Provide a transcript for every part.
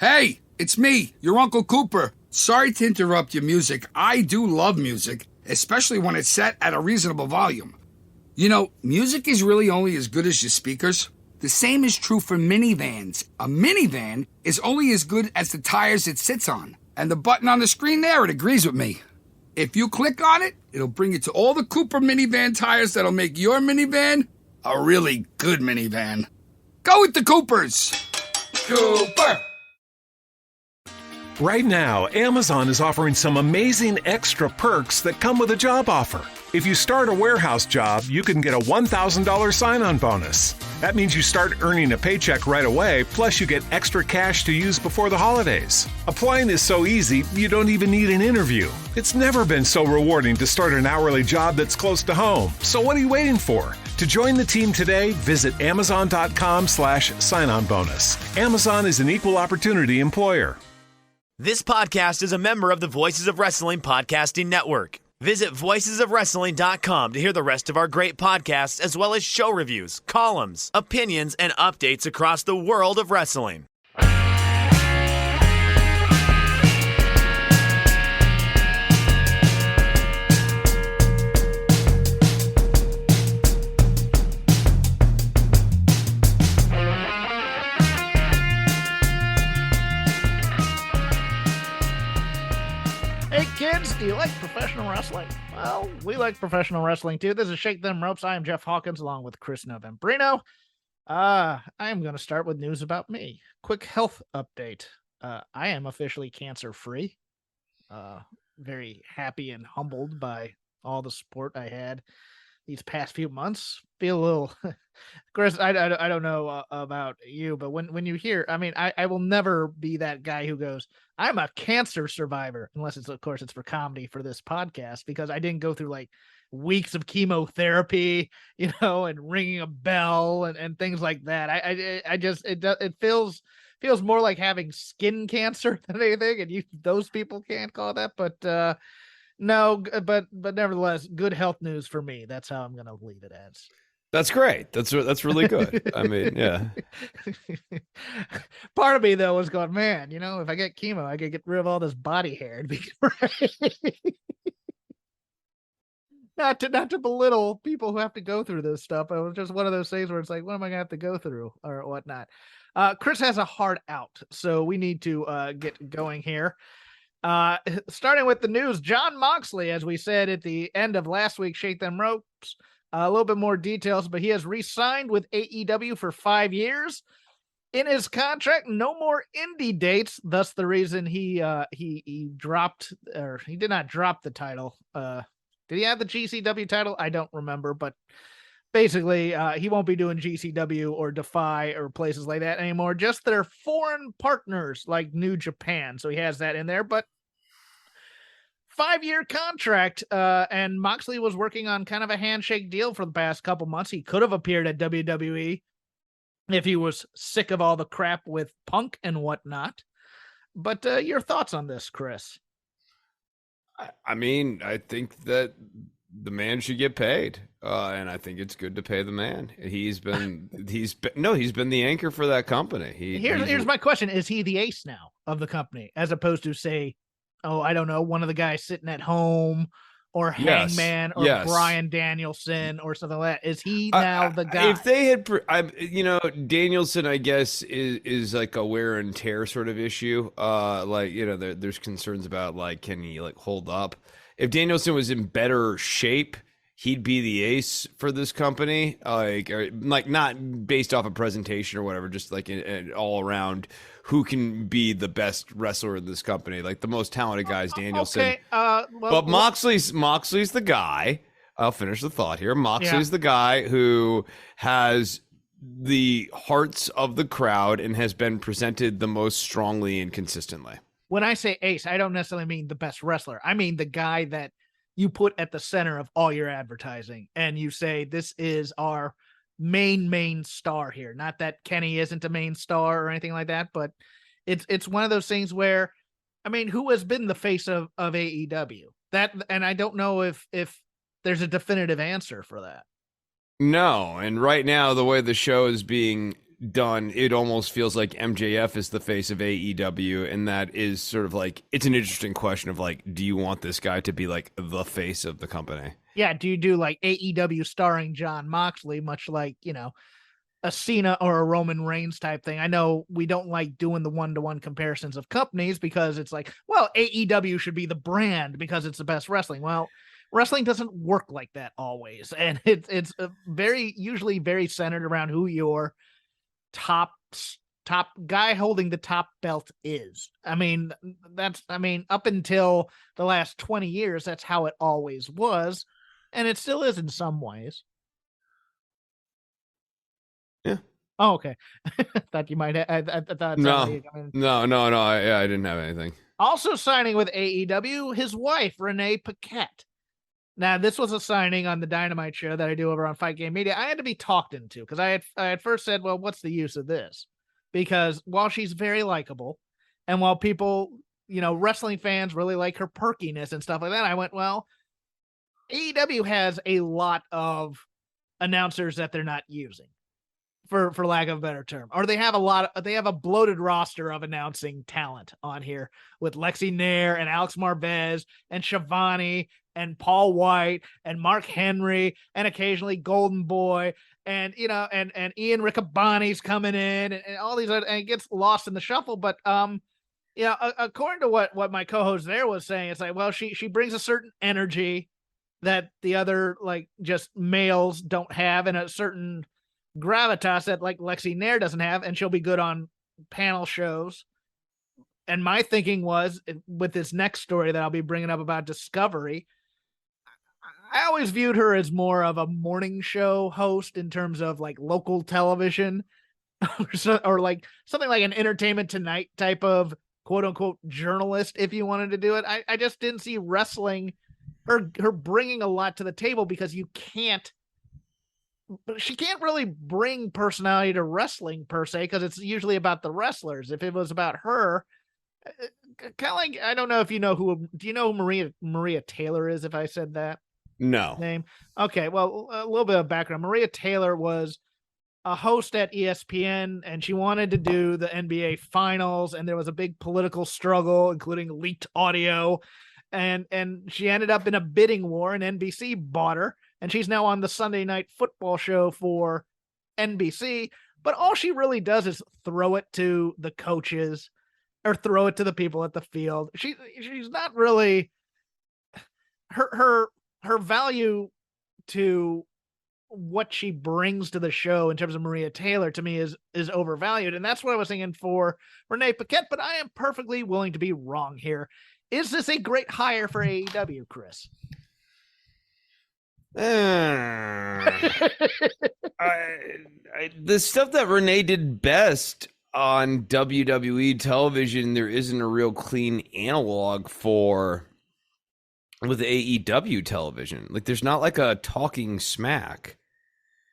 Hey, it's me, your Uncle Cooper. Sorry to interrupt your music. I do love music, especially when it's set at a reasonable volume. You know, music is really only as good as your speakers. The same is true for minivans. A minivan is only as good as the tires it sits on. And the button on the screen there, it agrees with me. If you click on it, it'll bring you to all the Cooper minivan tires that'll make your minivan a really good minivan. Go with the Coopers! Cooper! Right now, Amazon is offering some amazing extra perks that come with a job offer. If you start a warehouse job, you can get a $1,000 sign-on bonus. That means you start earning a paycheck right away, plus you get extra cash to use before the holidays. Applying is so easy, you don't even need an interview. It's never been so rewarding to start an hourly job that's close to home. So what are you waiting for? To join the team today, visit amazon.com/sign-on bonus. Amazon is an equal opportunity employer. This podcast is a member of the Voices of Wrestling Podcasting Network. Visit voicesofwrestling.com to hear the rest of our great podcasts, as well as show reviews, columns, opinions, and updates across the world of wrestling. Hey kids, do you like professional wrestling? Well, we like professional wrestling too. This is Shake Them Ropes. I am Jeff Hawkins along with Chris Novembrino. I am going to start with news about me. Quick health update. I am officially cancer-free. Very happy and humbled by all the support I had these past few months. Feel a little, Chris, I don't know about you, but when you hear, I mean, I will never be that guy who goes, I'm a cancer survivor, unless it's, of course, it's for comedy for this podcast, because I didn't go through like weeks of chemotherapy, and ringing a bell and things like that. I just, it feels more like having skin cancer than anything. And those people can't call that, but, no, but nevertheless, good health news for me. That's how I'm going to leave it as. That's great. That's really good. I mean, yeah. Part of me though was going, man, if I get chemo, I could get rid of all this body hair. It'd be great. Not to belittle people who have to go through this stuff. It was just one of those things where it's like, what am I gonna have to go through or whatnot? Chris has a hard out, so we need to get going here. Starting with the news, Jon Moxley, as we said at the end of last week, Shake Them Ropes, a little bit more details, but he has re-signed with AEW for 5 years. In his contract, no more indie dates. Thus, the reason he dropped, or he did not drop the title. Did he have the GCW title? I don't remember, but basically, he won't be doing GCW or Defy or places like that anymore. Just their foreign partners like New Japan. So he has that in there, but 5-year contract, and Moxley was working on kind of a handshake deal for the past couple months. He could have appeared at WWE if he was sick of all the crap with Punk and whatnot. But your thoughts on this, Chris? I mean, I think that the man should get paid, and I think it's good to pay the man. He's been the anchor for that company. Here's my question: is he the ace now of the company, as opposed to, say, I don't know, one of the guys sitting at home, or Hangman, or Bryan Danielson, or something like that? Is he now the guy? If they had, Danielson, I guess, is like a wear and tear sort of issue. There's concerns about, like, can he hold up? If Danielson was in better shape, he'd be the ace for this company. Not based off a presentation or whatever, just like an all around who can be the best wrestler in this company. Like, the most talented guy is Danielson. Okay, but Moxley's the guy. I'll finish the thought here. Moxley's the guy who has the hearts of the crowd and has been presented the most strongly and consistently. When I say ace, I don't necessarily mean the best wrestler. I mean the guy that you put at the center of all your advertising, and you say, this is our main star here. Not that Kenny isn't a main star or anything like that, but it's one of those things where, I mean, who has been the face of AEW? And I don't know if there's a definitive answer for that. No, and right now, the way the show is being done, it almost feels like MJF is the face of AEW, and that is sort of like, it's an interesting question of like, do you want this guy to be like the face of the company? Yeah, do you do like AEW starring John Moxley, much like, a Cena or a Roman Reigns type thing? I know we don't like doing the one-to-one comparisons of companies because it's like, well, AEW should be the brand because it's the best wrestling. Well, wrestling doesn't work like that always, and it's usually very centered around who your top guy holding the top belt is. I mean, up until the last 20 years, that's how it always was, and it still is in some ways. Yeah. Oh, okay. Thought you might have. I thought. No. I didn't have anything. Also signing with AEW, his wife, Renee Paquette. Now, this was a signing on the Dynamite show that I do over on Fight Game Media. I had to be talked into because I had first said, well, what's the use of this? Because while she's very likable, and while people, wrestling fans really like her perkiness and stuff like that, I went, well, AEW has a lot of announcers that they're not using, for lack of a better term, or they have a bloated roster of announcing talent on here with Lexi Nair and Alex Marvez and Shivani and Paul White and Mark Henry and occasionally Golden Boy and and Ian Riccaboni's coming in and all these other, and it gets lost in the shuffle. But according to what my co-host there was saying, it's like, well, she brings a certain energy that the other like just males don't have, and a certain gravitas that like Lexi Nair doesn't have, and she'll be good on panel shows. And my thinking was, with this next story that I'll be bringing up about Discovery, I always viewed her as more of a morning show host in terms of like local television or like something like an Entertainment Tonight type of quote unquote journalist, if you wanted to do it. I just didn't see wrestling, her bringing a lot to the table, because she can't really bring personality to wrestling per se, because it's usually about the wrestlers. If it was about her, kind of like, I don't know if do you know who Maria Taylor is, if I said that? No. Name. Okay, well, a little bit of background. Maria Taylor was a host at ESPN, and she wanted to do the NBA Finals, and there was a big political struggle, including leaked audio, and she ended up in a bidding war, and NBC bought her, and she's now on the Sunday Night Football show for NBC. But all she really does is throw it to the coaches or throw it to the people at the field. She's not really her value to what she brings to the show in terms of Maria Taylor, to me, is overvalued. And that's what I was thinking for Renee Paquette, but I am perfectly willing to be wrong here. Is this a great hire for AEW, Chris? The stuff that Renee did best on WWE television, there isn't a real clean analog for with AEW television. Like, there's not like a talking smack,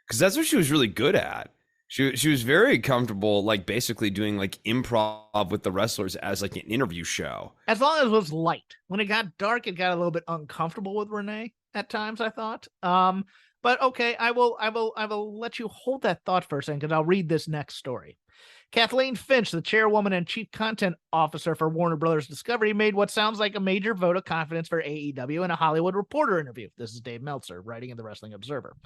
because that's what she was really good at. She was very comfortable, like basically doing like improv with the wrestlers as like an interview show. As long as it was light. When it got dark, it got a little bit uncomfortable with Renee at times, I thought. But okay, I will let you hold that thought for a second, because I'll read this next story. Kathleen Finch, the chairwoman and chief content officer for Warner Brothers Discovery, made what sounds like a major vote of confidence for AEW in a Hollywood Reporter interview. This is Dave Meltzer writing in the Wrestling Observer.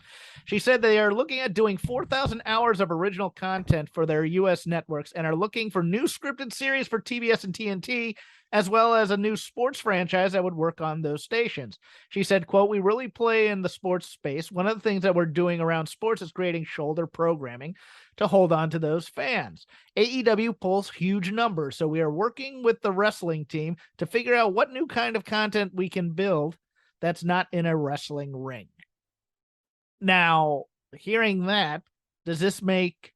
She said they are looking at doing 4,000 hours of original content for their U.S. networks and are looking for new scripted series for TBS and TNT, as well as a new sports franchise that would work on those stations. She said, quote, "We really play in the sports space. One of the things that we're doing around sports is creating shoulder programming to hold on to those fans. AEW pulls huge numbers, so we are working with the wrestling team to figure out what new kind of content we can build that's not in a wrestling ring." Now, hearing that, does this make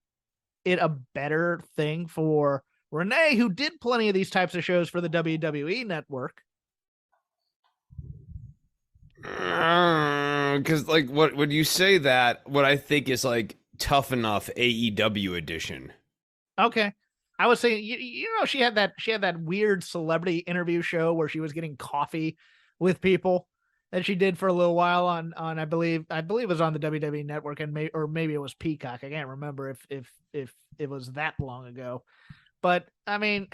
it a better thing for Renee, who did plenty of these types of shows for the WWE network? Because like, what would you say that what I think is like Tough Enough AEW edition? Okay. I was saying, she had that weird celebrity interview show where she was getting coffee with people, that she did for a little while on I believe it was on the WWE Network, and maybe it was Peacock. I can't remember if it was that long ago. But I mean,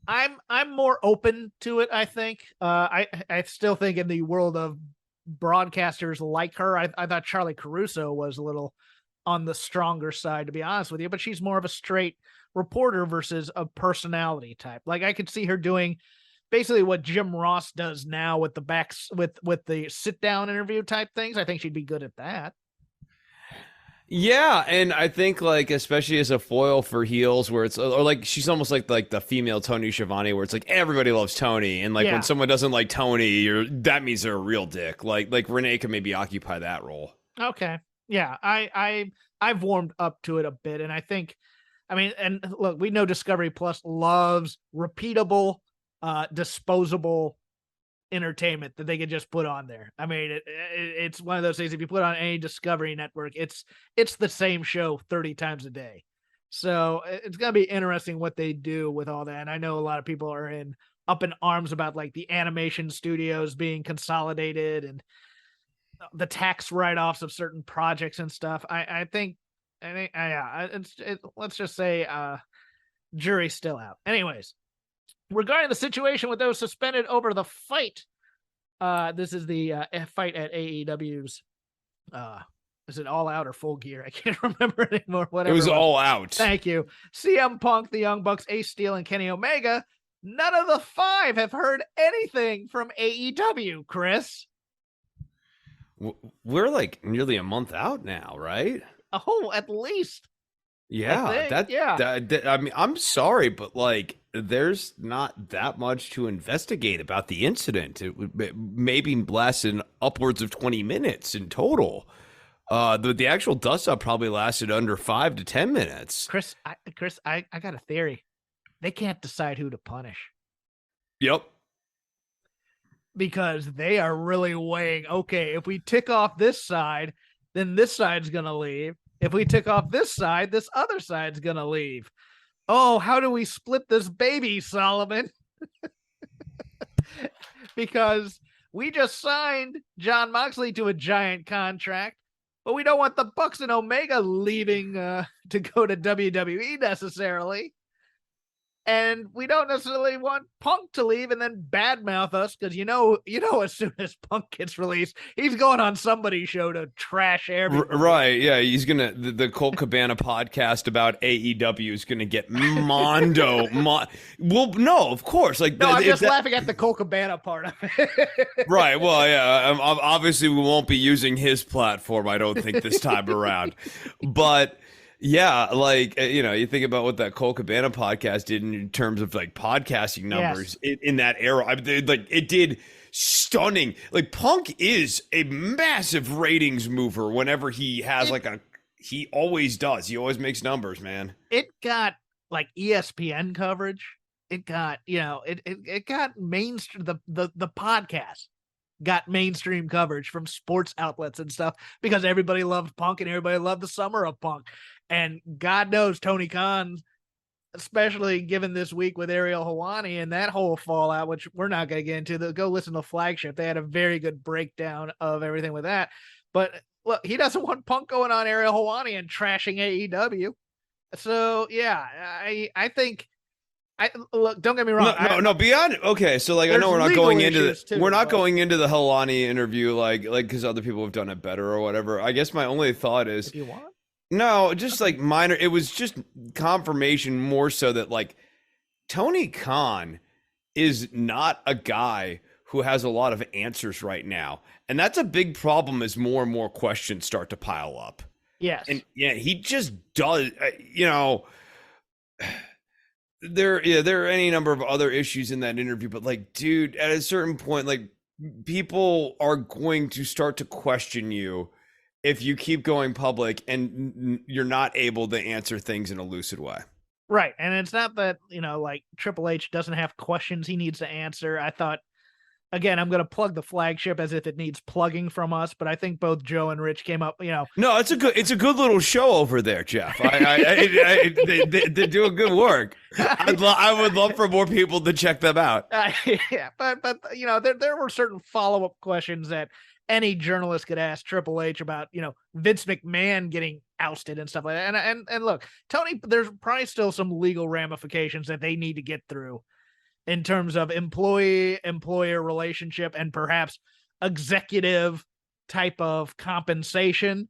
I'm more open to it. I think I still think in the world of broadcasters like her, I thought Charlie Caruso was a little on the stronger side, to be honest with you. But she's more of a straight reporter versus a personality type. Like I could see her doing basically what Jim Ross does now with the sit down interview type things. I think she'd be good at that. Yeah, and I think like especially as a foil for heels, where it's or like she's almost like the female Tony Schiavone, where it's like everybody loves Tony, and like when someone doesn't like Tony, that means they're a real dick. Like Renee can maybe occupy that role. Okay, yeah, I've warmed up to it a bit, and I think, I mean, and look, we know Discovery Plus loves repeatable, disposable entertainment that they could just put on there. I mean, it's one of those things. If you put on any Discovery Network, it's the same show 30 times a day. So it's gonna be interesting what they do with all that. And I know a lot of people are up in arms about like the animation studios being consolidated and the tax write-offs of certain projects and stuff. I think let's just say jury's still out. Anyways, regarding the situation with those suspended over the fight, this is the fight at AEW's. Is it All Out or Full Gear? I can't remember anymore. Whatever. It was All Out. Thank you. CM Punk, the Young Bucks, Ace Steel, and Kenny Omega. None of the five have heard anything from AEW, Chris. We're like nearly a month out now, right? Oh, at least. Yeah, I mean, I'm sorry, but like, there's not that much to investigate about the incident. It would maybe lasted upwards of 20 minutes in total. The actual dust up probably lasted under 5 to 10 minutes. Chris, I got a theory. They can't decide who to punish. Yep. Because they are really weighing, okay, if we tick off this side, then this side's going to leave. If we tick off this side, this other side's going to leave. Oh, how do we split this baby, Solomon? Because we just signed Jon Moxley to a giant contract, but we don't want the Bucks and Omega leaving to go to WWE necessarily. And we don't necessarily want Punk to leave and then badmouth us, because you know, as soon as Punk gets released, he's going on somebody's show to trash everybody. Right? Yeah, he's gonna the Colt Cabana podcast about AEW is gonna get mondo. Well, no, of course. Like, no, I'm just laughing at the Colt Cabana part of it. Right. Well, yeah. Obviously, we won't be using his platform. I don't think this time around, but. Yeah, like, you know, you think about what that Colt Cabana podcast did in terms of like podcasting numbers in that era. I mean, like, it did stunning. Like, Punk is a massive ratings mover whenever he has he always does. He always makes numbers, man. It got like ESPN coverage. It got, it got mainstream. The podcast got mainstream coverage from sports outlets and stuff because everybody loved Punk and everybody loved the summer of Punk. And God knows Tony Khan, especially given this week with Ariel Helwani and that whole fallout, which we're not going to get into. Go listen to Flagship. They had a very good breakdown of everything with that. But look, he doesn't want Punk going on Ariel Helwani and trashing AEW. So, yeah, I think... look, don't get me wrong. No, beyond. Okay, so like I know we're not going into going into the Helwani interview like because other people have done it better or whatever. I guess my only thought is, if you want. No, just like minor. It was just confirmation more so that like Tony Khan is not a guy who has a lot of answers right now, and that's a big problem as more and more questions start to pile up. Yes, and yeah, he just does. There are any number of other issues in that interview, but like, dude, at a certain point, like, people are going to start to question you if you keep going public and you're not able to answer things in a lucid way. Right. And it's not that, like Triple H doesn't have questions he needs to answer. I thought again, I'm going to plug the flagship as if it needs plugging from us, but I think both Joe and Rich came up, No, it's a good little show over there, Jeff. They're doing good work. I would love for more people to check them out. Yeah, but there were certain follow-up questions that any journalist could ask Triple H about, Vince McMahon getting ousted and stuff like that. And look, Tony, there's probably still some legal ramifications that they need to get through in terms of employee-employer relationship and perhaps executive type of compensation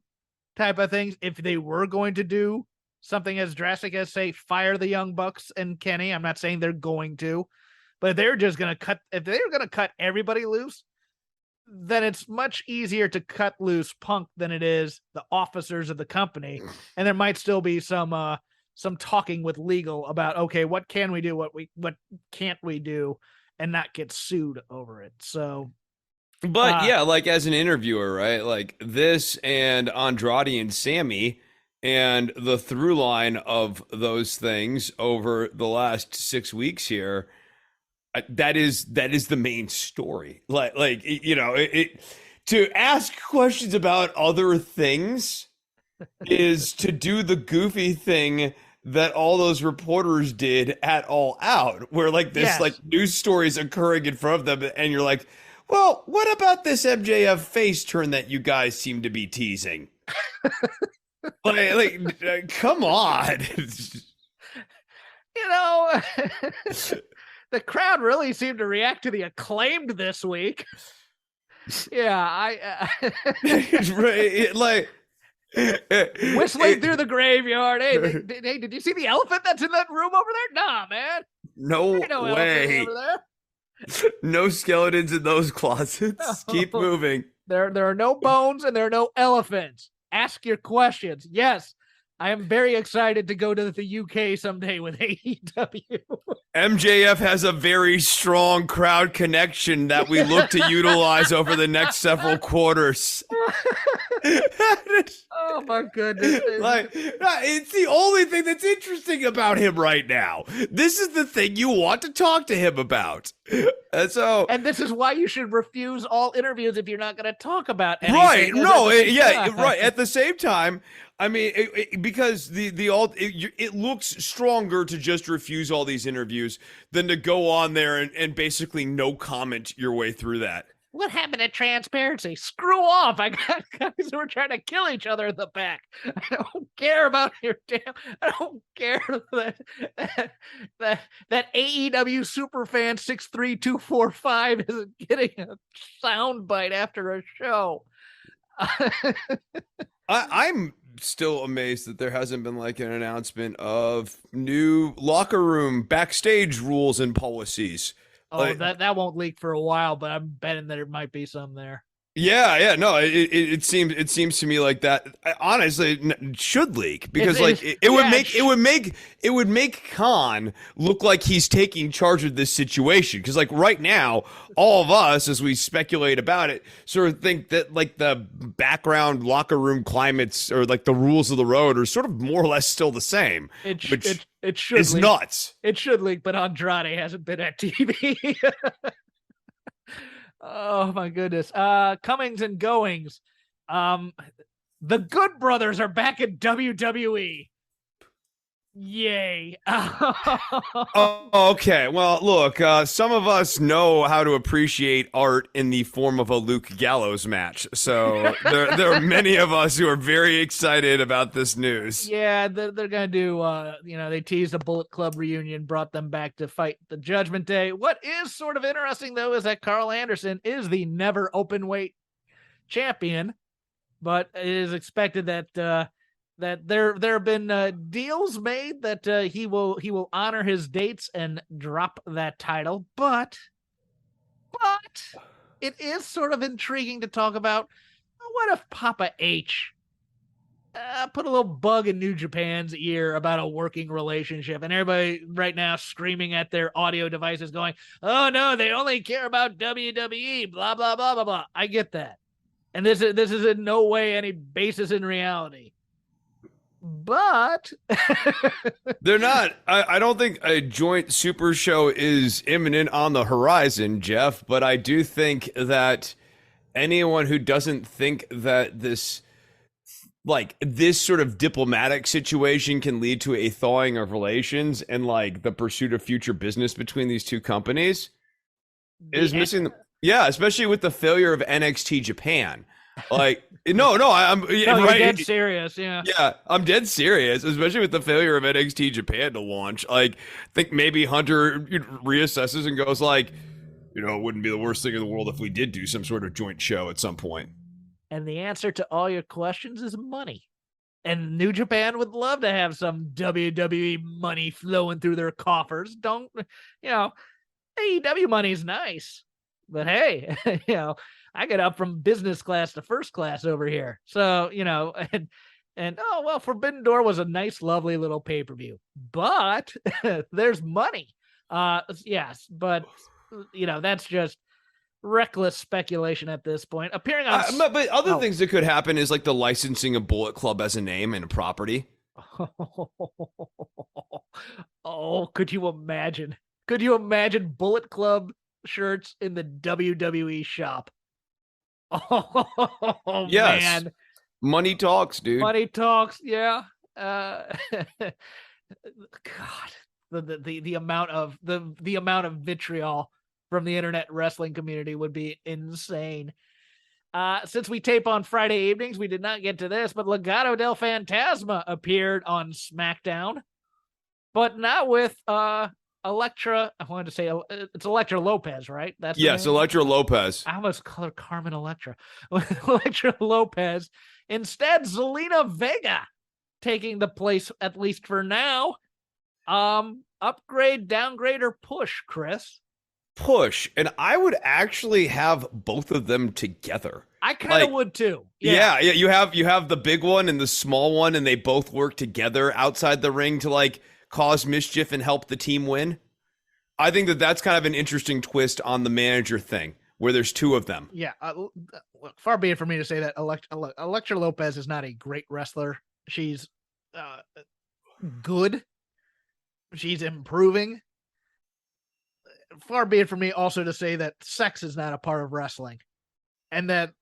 type of things. If they were going to do something as drastic as, say, fire the Young Bucks and Kenny, I'm not saying they're going to, but if they're going to cut everybody loose, then it's much easier to cut loose Punk than it is the officers of the company. And there might still be some talking with legal about, okay, what can we do? What can't we do, and not get sued over it. So, but yeah, like as an interviewer, right? Like this and Andrade and Sammy and the through line of those things over the last 6 weeks here, that is the main story. To ask questions about other things is to do the goofy thing that all those reporters did at All Out, where news stories occurring in front of them, and you're like, well, what about this MJF face turn that you guys seem to be teasing? Come on. The crowd really seemed to react to the Acclaimed this week. Yeah, whistling through the graveyard. Hey, did you see the elephant that's in that room over there? Nah, man. No way. Over there. No skeletons in those closets. Keep moving. There are no bones and there are no elephants. Ask your questions. Yes, I am very excited to go to the UK someday with AEW. MJF has a very strong crowd connection that we look to utilize over the next several quarters. Oh my goodness. It's the only thing that's interesting about him right now. This is the thing you want to talk to him about. And this is why you should refuse all interviews if you're not going to talk about anything. Right. No, right. At the same time, I mean, because it looks stronger to just refuse all these interviews than to go on there and basically no comment your way through that. What happened to transparency? Screw off. I got guys who are trying to kill each other in the back. I don't care about I don't care that AEW superfan 63245 isn't getting a soundbite after a show. I'm still amazed that there hasn't been like an announcement of new locker room backstage rules and policies. Oh, that won't leak for a while, but I'm betting that there might be some there. Yeah, no, it seems to me like that. Honestly, it should leak because it would make Khan look like he's taking charge of this situation. Because right now, all of us, as we speculate about it, sort of think that the background locker room climates or the rules of the road are sort of more or less still the same. It should. It's leak. Nuts. It should leak, but Andrade hasn't been at TV. Oh my goodness. Comings and goings. The Good Brothers are back in WWE. Yay. Okay. Well, look, some of us know how to appreciate art in the form of a Luke Gallows match. So there are many of us who are very excited about this news. Yeah, they're going to do, they teased a Bullet Club reunion, brought them back to fight the Judgment Day. What is sort of interesting, though, is that Carl Anderson is the never open weight champion, but it is expected that there have been deals made that he will honor his dates and drop that title, but it is sort of intriguing to talk about. What if Papa H put a little bug in New Japan's ear about a working relationship, and everybody right now screaming at their audio devices going, oh no, they only care about WWE, blah blah blah blah blah. I get that, and this is in no way any basis in reality. But They're not. I don't think a joint super show is imminent on the horizon, Jeff, but I do think that anyone who doesn't think that this sort of diplomatic situation can lead to a thawing of relations and like the pursuit of future business between these two companies is missing the, yeah, especially with the failure of NXT Japan. Like, I'm no, you're right. dead serious. Yeah. Yeah, I'm dead serious, especially with the failure of NXT Japan to launch. Like, I think maybe Hunter reassesses and goes like, it wouldn't be the worst thing in the world if we did do some sort of joint show at some point. And the answer to all your questions is money. And New Japan would love to have some WWE money flowing through their coffers. AEW money's nice, but hey, I get up from business class to first class over here. So, Forbidden Door was a nice, lovely little pay-per-view, but there's money. Yes, but that's just reckless speculation at this point. Appearing on, but other things that could happen is like the licensing of Bullet Club as a name and a property. Oh, could you imagine? Could you imagine Bullet Club shirts in the WWE shop? Oh, yes. Man. Money talks, dude. Money talks, yeah. God, the amount of the amount of vitriol from the internet wrestling community would be insane. Since we tape on Friday evenings, we did not get to this, but Legado del Fantasma appeared on SmackDown, but not with Elektra. I wanted to say it's Elektra Lopez, right? That's yes, Elektra Lopez. I almost call her Carmen Electra. Elektra Lopez. Instead, Zelina Vega taking the place, at least for now. Upgrade, downgrade, or push, Chris? Push, and I would actually have both of them together. I kind of would too. Yeah. You have the big one and the small one, and they both work together outside the ring to like cause mischief and help the team win. I think that's kind of an interesting twist on the manager thing, where there's two of them. Yeah, far be it for me to say that Elektra Lopez is not a great wrestler. She's good. She's improving. Far be it for me also to say that sex is not a part of wrestling, and that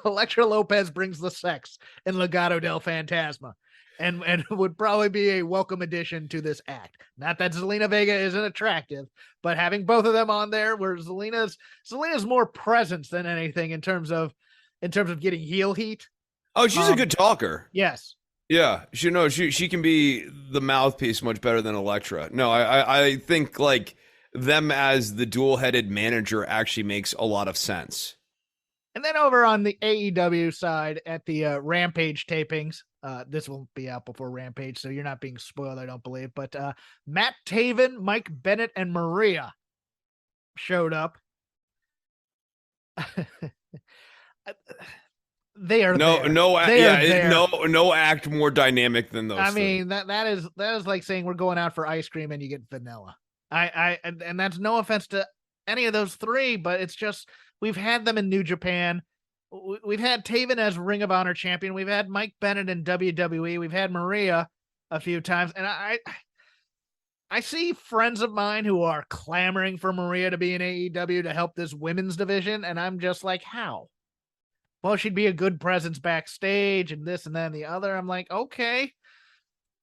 Elektra Lopez brings the sex in Legado del Fantasma, and would probably be a welcome addition to this act. Not that Zelina Vega isn't attractive, but having both of them on there, where Zelina's more presence than anything in terms of getting heel heat. Oh, she's a good talker. Yes. Yeah, she can be the mouthpiece much better than Elektra. No, I think like them as the dual-headed manager actually makes a lot of sense. And then over on the AEW side at the Rampage tapings, this won't be out before Rampage, so you're not being spoiled, I don't believe, but Matt Taven, Mike Bennett, and Maria showed up. They are no act more dynamic than those. I mean, that is like saying we're going out for ice cream and you get vanilla. And that's no offense to any of those three, but it's just we've had them in New Japan. We've had Taven as Ring of Honor champion. We've had Mike Bennett in WWE. We've had Maria a few times, and I see friends of mine who are clamoring for Maria to be in AEW to help this women's division, and I'm just like, how? Well, she'd be a good presence backstage and this and that and the other. I'm like, okay.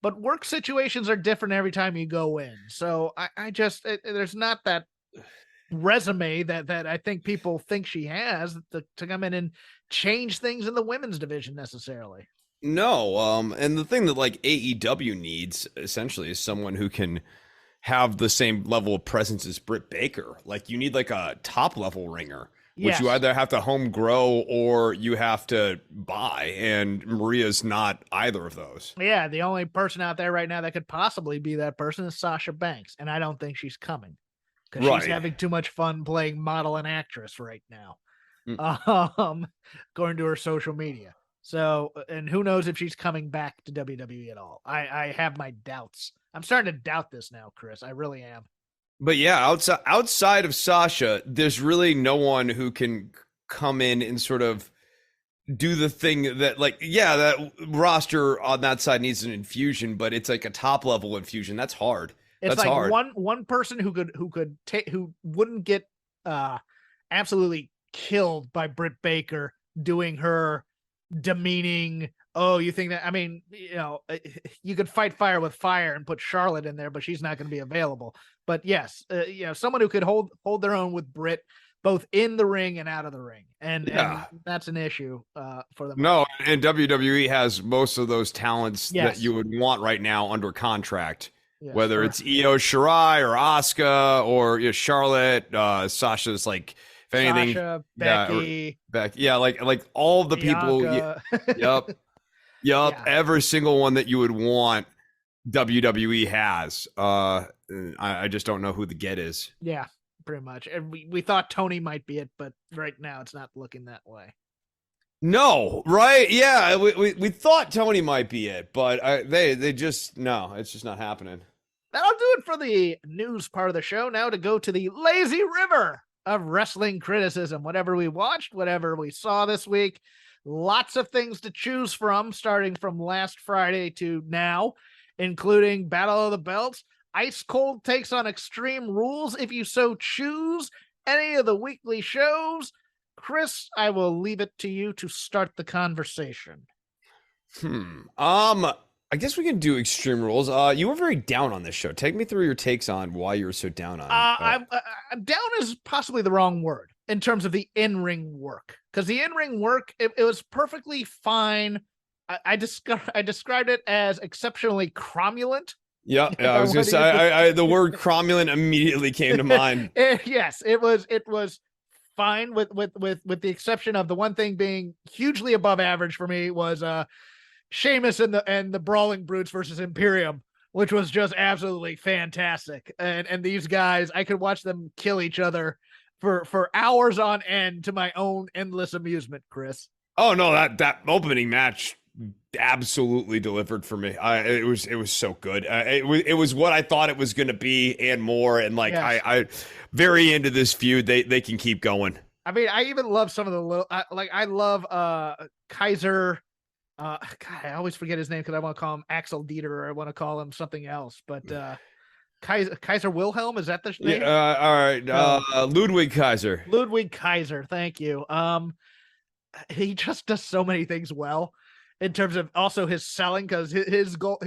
But work situations are different every time you go in. So there's not that resume that I think people think she has to come in and change things in the women's division necessarily. No. And the thing that like AEW needs essentially is someone who can have the same level of presence as Britt Baker. Like you need like a top level ringer. Which you either have to home grow or you have to buy, and Maria's not either of those. Yeah, the only person out there right now that could possibly be that person is Sasha Banks, and I don't think she's coming because she's having too much fun playing model and actress right now, according to her social media. So, and who knows if she's coming back to WWE at all. I have my doubts. I'm starting to doubt this now, Chris. I really am. But yeah, outside of Sasha, there's really no one who can come in and sort of do the thing that, like, yeah, that roster on that side needs an infusion, but it's like a top level infusion. That's hard. It's That's like hard. one person who wouldn't get absolutely killed by Britt Baker doing her demeaning. Oh, you think that? I mean, you could fight fire with fire and put Charlotte in there, but she's not going to be available. But yes, someone who could hold their own with Britt, both in the ring and out of the ring, and that's an issue for them. No, and WWE has most of those talents Yes. that you would want right now under contract. Yes, Whether it's Io Shirai or Asuka or Charlotte, Sasha's like, if anything, Sasha, Becky, like all the Bianca. people. Yep. Every single one that you would want, WWE has. I just don't know who the get is. Yeah, pretty much. And we thought Tony might be it, but right now it's not looking that way. No, right? Yeah, we thought Tony might be it, but they just no, it's just not happening. That'll do it for the news part of the show. Now to go to the lazy river of wrestling criticism. Whatever we watched, whatever we saw this week, lots of things to choose from, starting from last Friday to now, including Battle of the Belts, Ice Cold takes on Extreme Rules if you so choose, any of the weekly shows. Chris, I will leave it to you to start the conversation. I guess we can do Extreme Rules. You were very down on this show. Take me through your takes on why you were so down on it. I'm down is possibly the wrong word in terms of the in-ring work, because the in-ring work, it was perfectly fine. I described it as exceptionally cromulent. Yeah, I was gonna say the word cromulent immediately came to mind. Yes, it was fine with the exception of the one thing being hugely above average for me was Sheamus and the Brawling Brutes versus Imperium, which was just absolutely fantastic. And these guys, I could watch them kill each other for hours on end to my own endless amusement, Chris. Oh no, that opening match absolutely delivered for me. It was so good. It was what I thought it was going to be and more. And like, yes. I very into this feud. They can keep going. I mean, I even love some of the little, I love Kaiser. God, I always forget his name because I want to call him Axel Dieter, or I want to call him something else. But Kaiser Wilhelm, is that the name? Yeah, all right. Ludwig Kaiser. Ludwig Kaiser. Thank you. He just does so many things well in terms of also his selling, because his goal,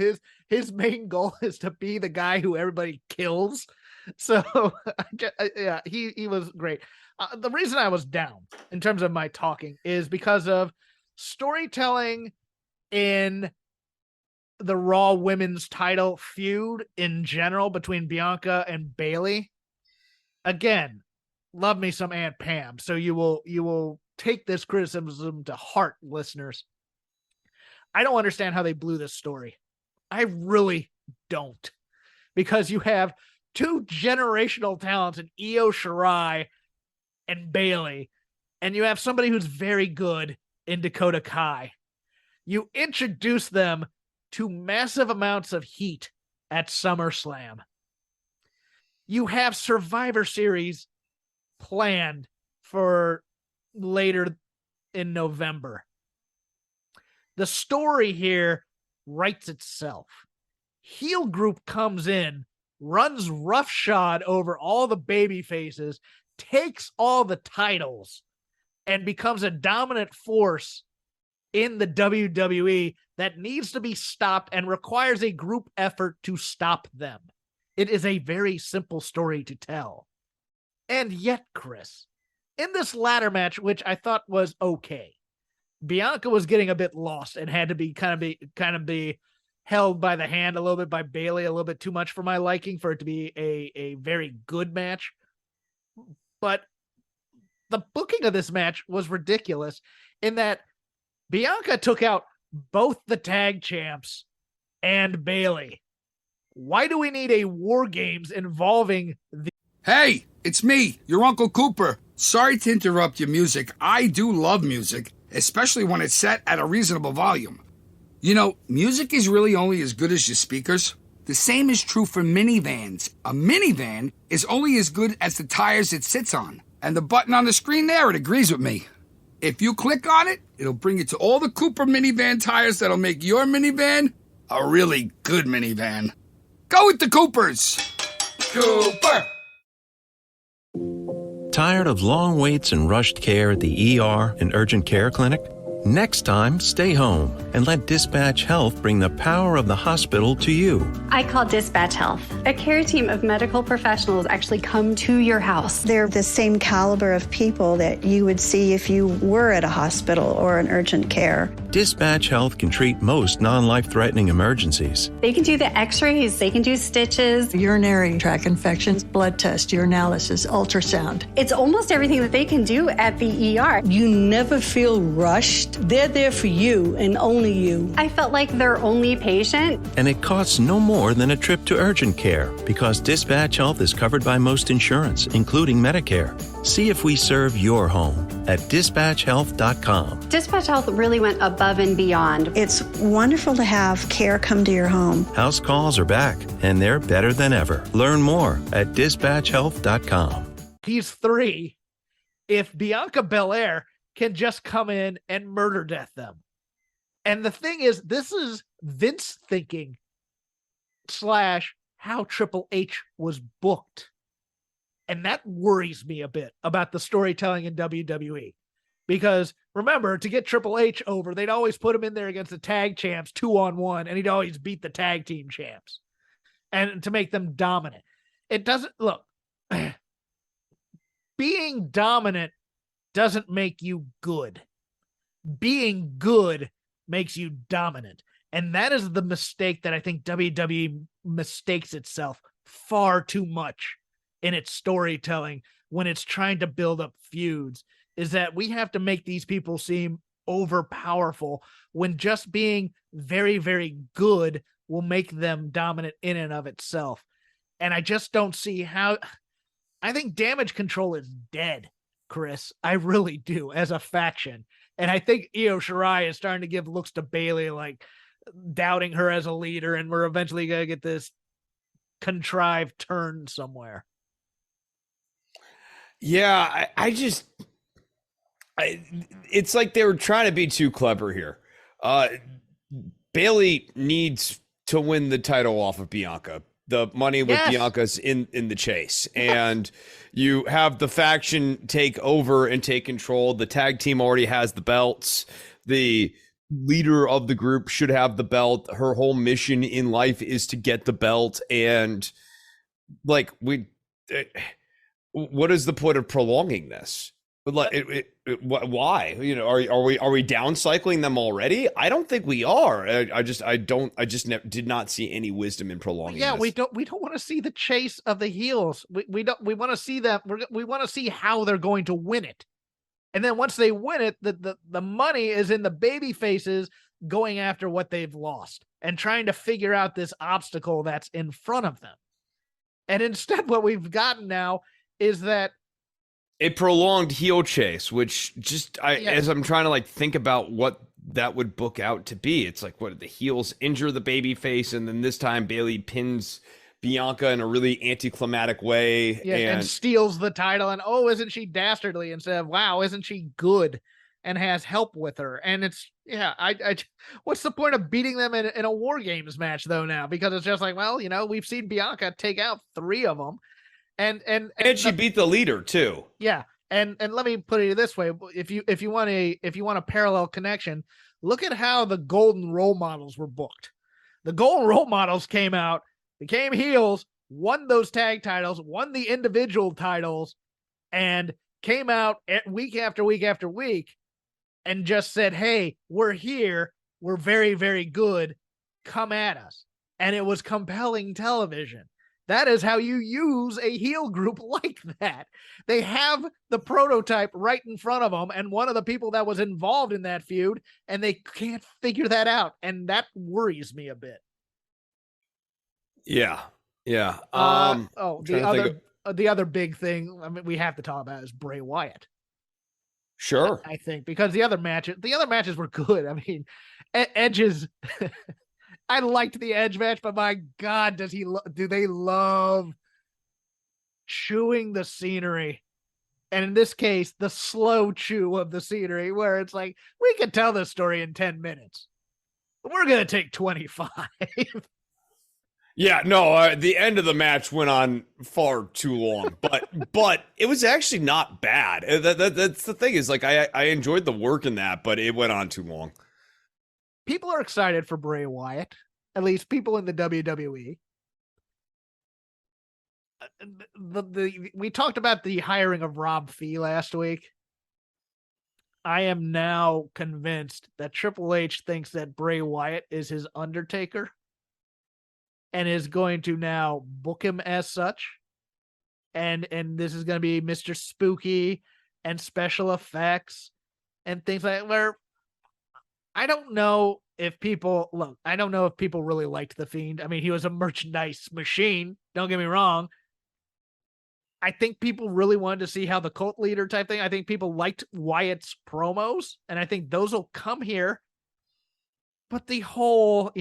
his main goal is to be the guy who everybody kills. So yeah, he was great. The reason I was down in terms of my talking is because of storytelling in the Raw Women's title feud in general between Bianca and Bayley. Again, love me some Aunt Pam. So you will take this criticism to heart, listeners. I don't understand how they blew this story. I really don't. Because you have two generational talents in Io Shirai and Bayley, and you have somebody who's very good in Dakota Kai. You introduce them to massive amounts of heat at SummerSlam. You have Survivor Series planned for later in November. The story here writes itself. Heel group comes in, runs roughshod over all the baby faces, takes all the titles, and becomes a dominant force in the WWE that needs to be stopped and requires a group effort to stop them. It is a very simple story to tell. And yet, Chris, in this ladder match, which I thought was okay, Bianca was getting a bit lost and had to be kind of be held by the hand a little bit by Bayley, a little bit too much for my liking for it to be a very good match. But the booking of this match was ridiculous in that Bianca took out both the tag champs and Bayley. Why do we need a War Games involving the... Hey, it's me, your Uncle Cooper. Sorry to interrupt your music. I do love music, especially when it's set at a reasonable volume. You know, music is really only as good as your speakers. The same is true for minivans. A minivan is only as good as the tires it sits on. And the button on the screen there, it agrees with me. If you click on it, it'll bring you to all the Cooper minivan tires that'll make your minivan a really good minivan. Go with the Coopers! Cooper! Tired of long waits and rushed care at the ER and urgent care clinic? Next time, stay home and let Dispatch Health bring the power of the hospital to you. I call Dispatch Health. A care team of medical professionals actually come to your house. They're the same caliber of people that you would see if you were at a hospital or an urgent care. Dispatch Health can treat most non-life-threatening emergencies. They can do the x-rays, they can do stitches, urinary tract infections, blood test, urinalysis, ultrasound. It's almost everything that they can do at the ER. You never feel rushed. They're there for you and only you. I felt like their only patient. And it costs no more than a trip to urgent care because Dispatch Health is covered by most insurance, including Medicare. See if we serve your home at dispatchhealth.com. Dispatch Health really went above and beyond. It's wonderful to have care come to your home. House calls are back, and they're better than ever. Learn more at dispatchhealth.com. These three, if Bianca Belair can just come in and murder death them. And the thing is, this is Vince thinking / how Triple H was booked. And that worries me a bit about the storytelling in WWE. Because remember, to get Triple H over, they'd always put him in there against the tag champs 2-on-1, and he'd always beat the tag team champs. And to make them dominant. It doesn't, look, being dominant doesn't make you good. Being good makes you dominant. And that is the mistake that I think WWE mistakes itself far too much in its storytelling when it's trying to build up feuds, is that we have to make these people seem overpowerful when just being very, very good will make them dominant in and of itself. And I just don't see how. I think Damage Control is dead, Chris. I really do, as a faction. And I think Io Shirai is starting to give looks to Bayley, like doubting her as a leader, and we're eventually going to get this contrived turn somewhere. Yeah, it's like they were trying to be too clever here. Bayley needs to win the title off of Bianca. The money with Bianca's in the chase, and you have the faction take over and take control. The tag team already has the belts. The leader of the group should have the belt. Her whole mission in life is to get the belt. And like, what is the point of prolonging this? Why? You know, are we downcycling them already? I don't think we are. I just did not see any wisdom in prolonging. Yeah, this. we don't want to see the chase of the heels. We want to see that. We want to see how they're going to win it. And then once they win it, the money is in the baby faces going after what they've lost and trying to figure out this obstacle that's in front of them. And instead, what we've gotten now is that a prolonged heel chase, which as I'm trying to like think about what that would book out to be, it's like, what, the heels injure the baby face, and then this time Bayley pins Bianca in a really anticlimactic way, and steals the title, and isn't she dastardly, instead of wow, isn't she good and has help with her. And it's I what's the point of beating them in a War Games match though now? Because it's just like, well, we've seen Bianca take out 3 of them. And she beat the leader too. Yeah. And let me put it this way. If you want a parallel connection, look at how the Golden Role Models were booked. The Golden Role Models came out, became heels, won those tag titles, won the individual titles, and came out week after week after week and just said, hey, we're here. We're very, very good. Come at us. And it was compelling television. That is how you use a heel group like that. They have the prototype right in front of them and one of the people that was involved in that feud, and they can't figure that out. And that worries me a bit. Yeah. Yeah. The other big thing, I mean, we have to talk about is Bray Wyatt. Sure. I think because the other matches were good. I mean, Edge's I liked the Edge match, but my God, do they love chewing the scenery And in this case, the slow chew of the scenery, where it's like, we could tell this story in 10 minutes. But we're going to take 25. Yeah, no, the end of the match went on far too long, but it was actually not bad. That's the thing is, like, I enjoyed the work in that, but it went on too long. People are excited for Bray Wyatt, at least people in the WWE. We talked about the hiring of Rob Fee last week. I am now convinced that Triple H thinks that Bray Wyatt is his Undertaker and is going to now book him as such. And this is going to be Mr. Spooky and special effects and things like that, where I don't know if people really liked The Fiend. I mean, he was a merchandise machine. Don't get me wrong. I think people really wanted to see how the cult leader type thing. I think people liked Wyatt's promos, and I think those will come here. But the whole,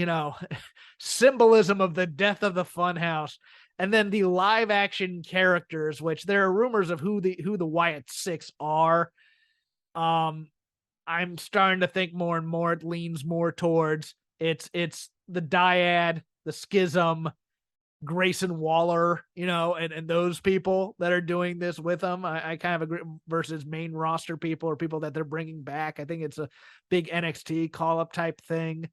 symbolism of the death of the Funhouse, and then the live action characters, which there are rumors of who the Wyatt Six are. I'm starting to think more and more it leans more towards it's the Dyad, the Schism, Grayson Waller, and those people that are doing this with them. I kind of agree versus main roster people or people that they're bringing back. I think it's a big NXT call up type thing.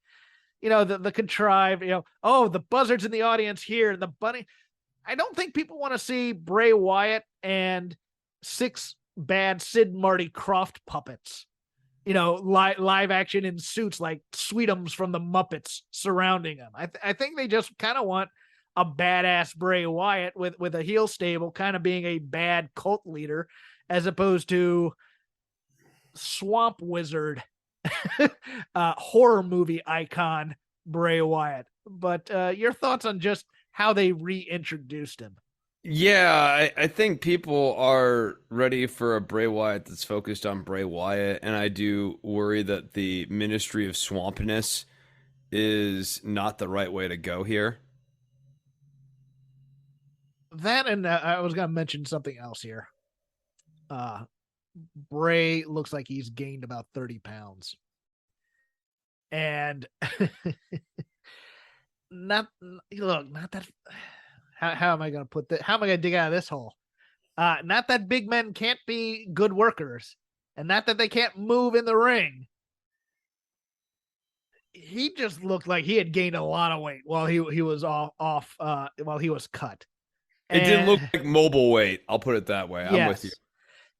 The contrived, the buzzards in the audience here and the bunny. I don't think people want to see Bray Wyatt and 6 bad Sid Marty Krofft puppets, live action in suits like Sweetums from the Muppets surrounding them. I think they just kind of want a badass Bray Wyatt with a heel stable kind of being a bad cult leader as opposed to swamp wizard, horror movie icon Bray Wyatt. But your thoughts on just how they reintroduced him? Yeah, I think people are ready for a Bray Wyatt that's focused on Bray Wyatt, and I do worry that the Ministry of Swampiness is not the right way to go here. That, and I was going to mention something else here. Bray looks like he's gained about 30 pounds. And not that. How am I going to put that? How am I going to dig out of this hole? Not that big men can't be good workers, and not that they can't move in the ring. He just looked like he had gained a lot of weight while he was off while he was cut. It didn't look like mobile weight. I'll put it that way. I'm with you.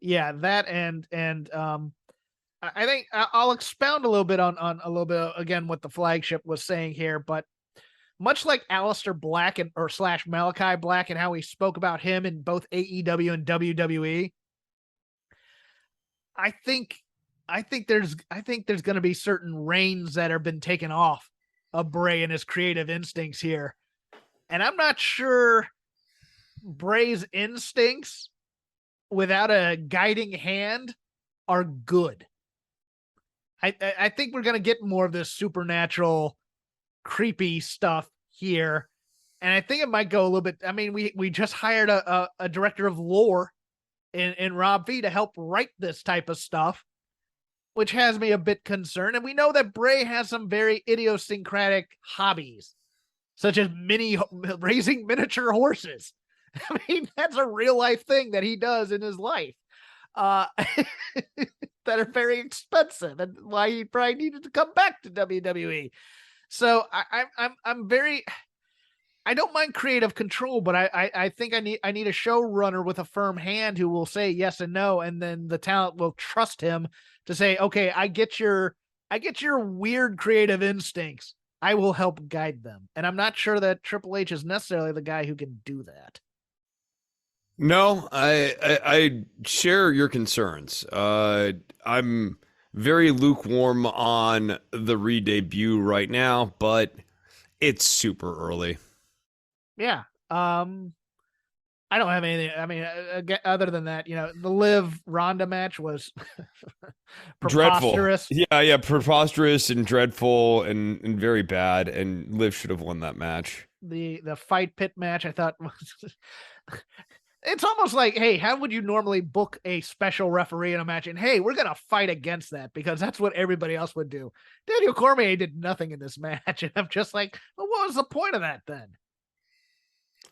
Yeah, that and I think I'll expound a little bit on a little bit again what the flagship was saying here, but much like Aleister Black or / Malachi Black and how he spoke about him in both AEW and WWE, I think there's going to be certain reins that have been taken off of Bray and his creative instincts here, and I'm not sure Bray's instincts without a guiding hand are good. I think we're going to get more of this supernatural creepy stuff here. And I think it might go a little bit. I mean, we just hired a director of lore in Rob V to help write this type of stuff, which has me a bit concerned. And we know that Bray has some very idiosyncratic hobbies, such as raising miniature horses. I mean, that's a real life thing that he does in his life that are very expensive and why he probably needed to come back to WWE. So I'm very, I don't mind creative control, but I think I need a showrunner with a firm hand who will say yes and no. And then the talent will trust him to say, okay, I get your weird creative instincts. I will help guide them. And I'm not sure that Triple H is necessarily the guy who can do that. No, I share your concerns. I'm very lukewarm on the re-debut right now, but it's super early. Yeah. I don't have anything. I mean, other than that, the Liv Ronda match was preposterous. Dreadful. Yeah, preposterous and dreadful and very bad. And Liv should have won that match. The fight pit match, I thought was It's almost like, hey, how would you normally book a special referee in a match? And hey, we're going to fight against that because that's what everybody else would do. Daniel Cormier did nothing in this match. And I'm just like, well, what was the point of that then?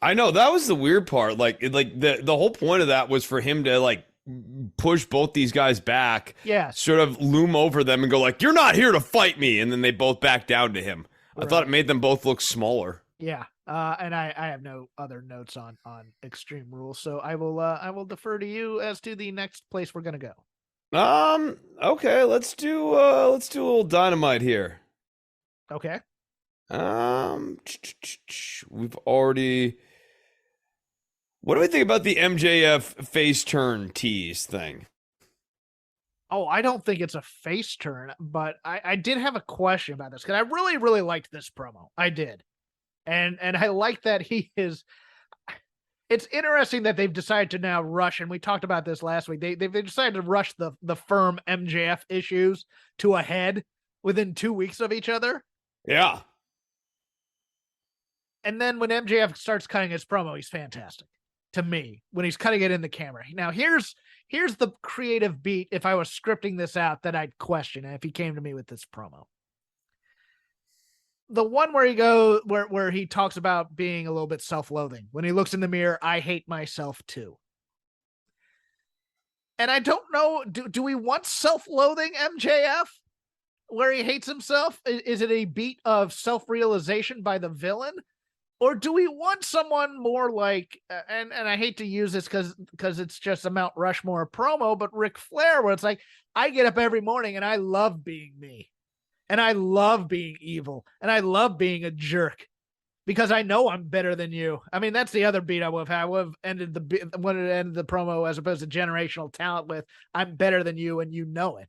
I know that was the weird part. Like the whole point of that was for him to like push both these guys back. Yeah. Sort of loom over them and go like, you're not here to fight me. And then they both back down to him. Right. I thought it made them both look smaller. Yeah. And I have no other notes on Extreme Rules, so I will defer to you as to the next place we're gonna go. Okay, let's do a little Dynamite here. Okay. We've already. What do we think about the MJF face turn tease thing? Oh, I don't think it's a face turn, but I did have a question about this because I really, really liked this promo. I did. And I like that he is. It's interesting that they've decided to now rush, and we talked about this last week. They've decided to rush the firm MJF issues to a head within 2 weeks of each other. Yeah. And then when MJF starts cutting his promo, he's fantastic to me when he's cutting it in the camera. Now here's the creative beat. If I was scripting this out, that I'd question if he came to me with this promo. The one where he talks about being a little bit self-loathing. When he looks in the mirror, I hate myself too. And I don't know, do we want self-loathing MJF where he hates himself? Is it a beat of self-realization by the villain? Or do we want someone more like, and I hate to use this because it's just a Mount Rushmore promo, but Ric Flair, where it's like, I get up every morning and I love being me. And I love being evil. And I love being a jerk because I know I'm better than you. I mean, that's the other beat I would have had. I would have ended the promo as opposed to generational talent with, I'm better than you and you know it.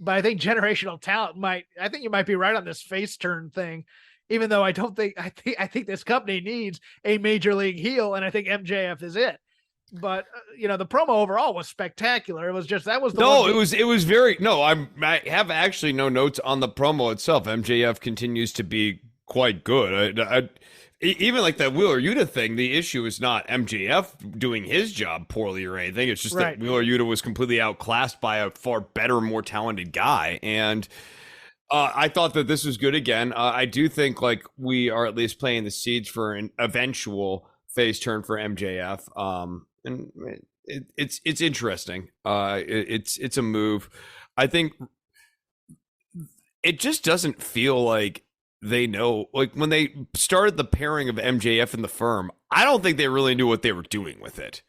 But I think generational talent I think you might be right on this face turn thing, even though I think this company needs a major league heel. And I think MJF is it. But the promo overall was spectacular. It was just it was very I have actually no notes on the promo itself. MJF continues to be quite good. I even like that Wheeler Yuta thing. The issue is not MJF doing his job poorly or anything. It's just that Wheeler Yuta was completely outclassed by a far better, more talented guy. And I thought that this was good again. I do think like we are at least playing the seeds for an eventual face turn for MJF. And it's interesting. It's a move. I think it just doesn't feel like they know. Like when they started the pairing of MJF and the Firm, I don't think they really knew what they were doing with it.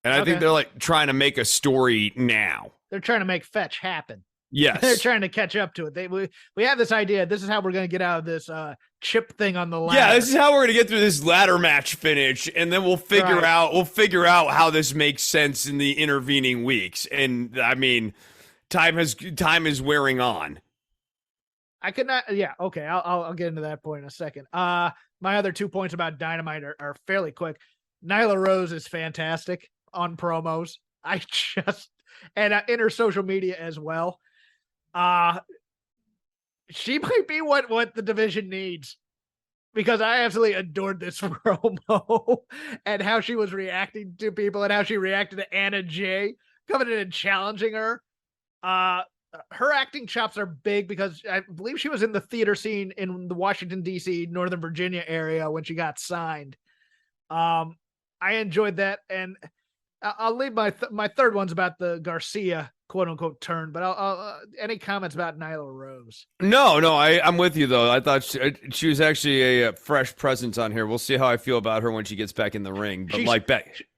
And I think they're like trying to make a story now. They're trying to make fetch happen. Yes. They're trying to catch up to it. We have this idea. This is how we're going to get out of this chip thing on the ladder. Yeah, this is how we're going to get through this ladder match finish, and then we'll figure out how this makes sense in the intervening weeks. And I mean, time is wearing on. I could not. Yeah. Okay. I'll get into that point in a second. My other 2 points about Dynamite are fairly quick. Nyla Rose is fantastic on promos. And in her social media as well. She might be what the division needs, because I absolutely adored this promo and how she was reacting to people and how she reacted to Anna Jay coming in and challenging her. Her acting chops are big because I believe she was in the theater scene in the Washington, D.C., Northern Virginia area when she got signed. I enjoyed that. And I'll leave my third one's about the Garcia quote unquote turn, but I'll any comments about Nyla Rose? No, I'm with you though. I thought she was actually a fresh presence on here. We'll see how I feel about her when she gets back in the ring. But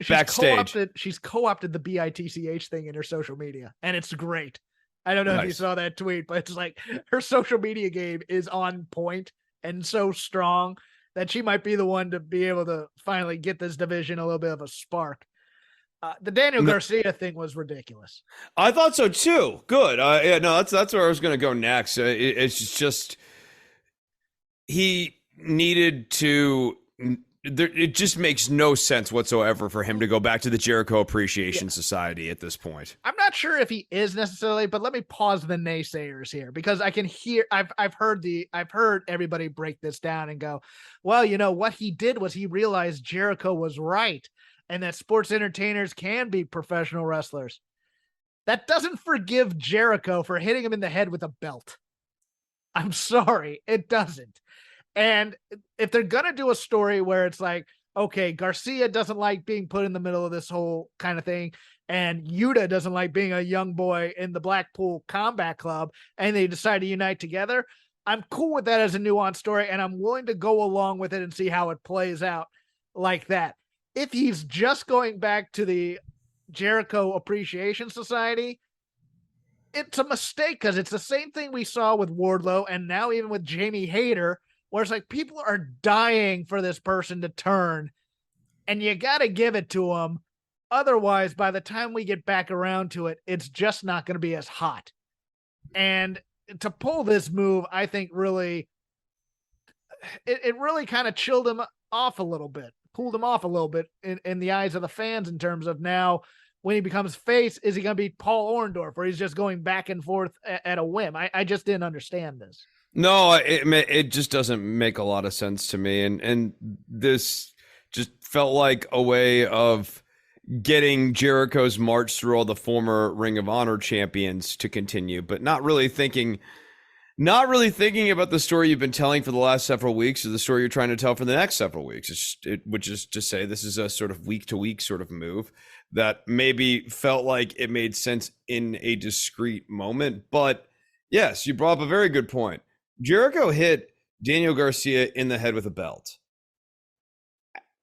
backstage, she's co-opted the BITCH thing in her social media, and it's great. I don't know if you saw that tweet, but it's like her social media game is on point and so strong that she might be the one to be able to finally get this division a little bit of a spark. The Daniel Garcia thing was ridiculous. I thought so too. Good. That's where I was going to go next. It's just he needed to. It just makes no sense whatsoever for him to go back to the Jericho Appreciation Society at this point. I'm not sure if he is necessarily, but let me pause the naysayers here because I can hear. I've heard everybody break this down and go, well, what he did was he realized Jericho was right. and that sports entertainers can be professional wrestlers. That doesn't forgive Jericho for hitting him in the head with a belt. I'm sorry, it doesn't. And if they're going to do a story where it's like, okay, Garcia doesn't like being put in the middle of this whole kind of thing, and Yuta doesn't like being a young boy in the Blackpool Combat Club, and they decide to unite together, I'm cool with that as a nuanced story, and I'm willing to go along with it and see how it plays out like that. If he's just going back to the Jericho Appreciation Society, it's a mistake, because it's the same thing we saw with Wardlow and now even with Jamie Hayter, where it's like people are dying for this person to turn, and you got to give it to them. Otherwise, by the time we get back around to it, it's just not going to be as hot. And to pull this move, I think really, it really kind of chilled him off a little bit, cooled him off a little bit in the eyes of the fans, in terms of now when he becomes face, is he going to be Paul Orndorff, where he's just going back and forth at a whim? I just didn't understand this. No, it just doesn't make a lot of sense to me. And this just felt like a way of getting Jericho's march through all the former Ring of Honor champions to continue, but not really thinking about the story you've been telling for the last several weeks, or the story you're trying to tell for the next several weeks. Which is to say, this is a sort of week to week sort of move that maybe felt like it made sense in a discrete moment. But yes, you brought up a very good point. Jericho hit Daniel Garcia in the head with a belt.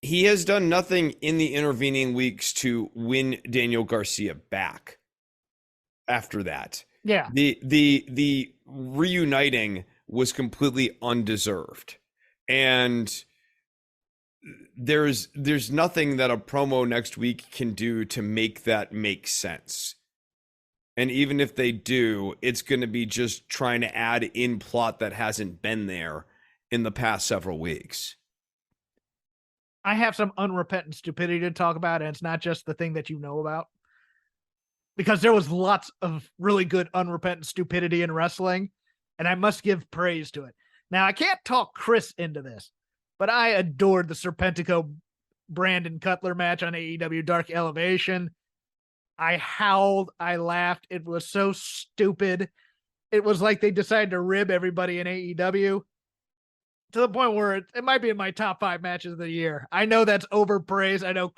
He has done nothing in the intervening weeks to win Daniel Garcia back after that. Yeah. The reuniting was completely undeserved. And there's nothing that a promo next week can do to make that make sense. And even if they do, it's going to be just trying to add in plot that hasn't been there in the past several weeks. I have some unrepentant stupidity to talk about, and it's not just the thing that you know about. Because there was lots of really good unrepentant stupidity in wrestling, and I must give praise to it. Now, I can't talk Chris into this, but I adored the Serpentico Brandon Cutler match on AEW Dark Elevation. I howled, I laughed. It was so stupid. It was like they decided to rib everybody in AEW, to the point where it might be in my top 5 matches of the year. I know that's overpraised. I know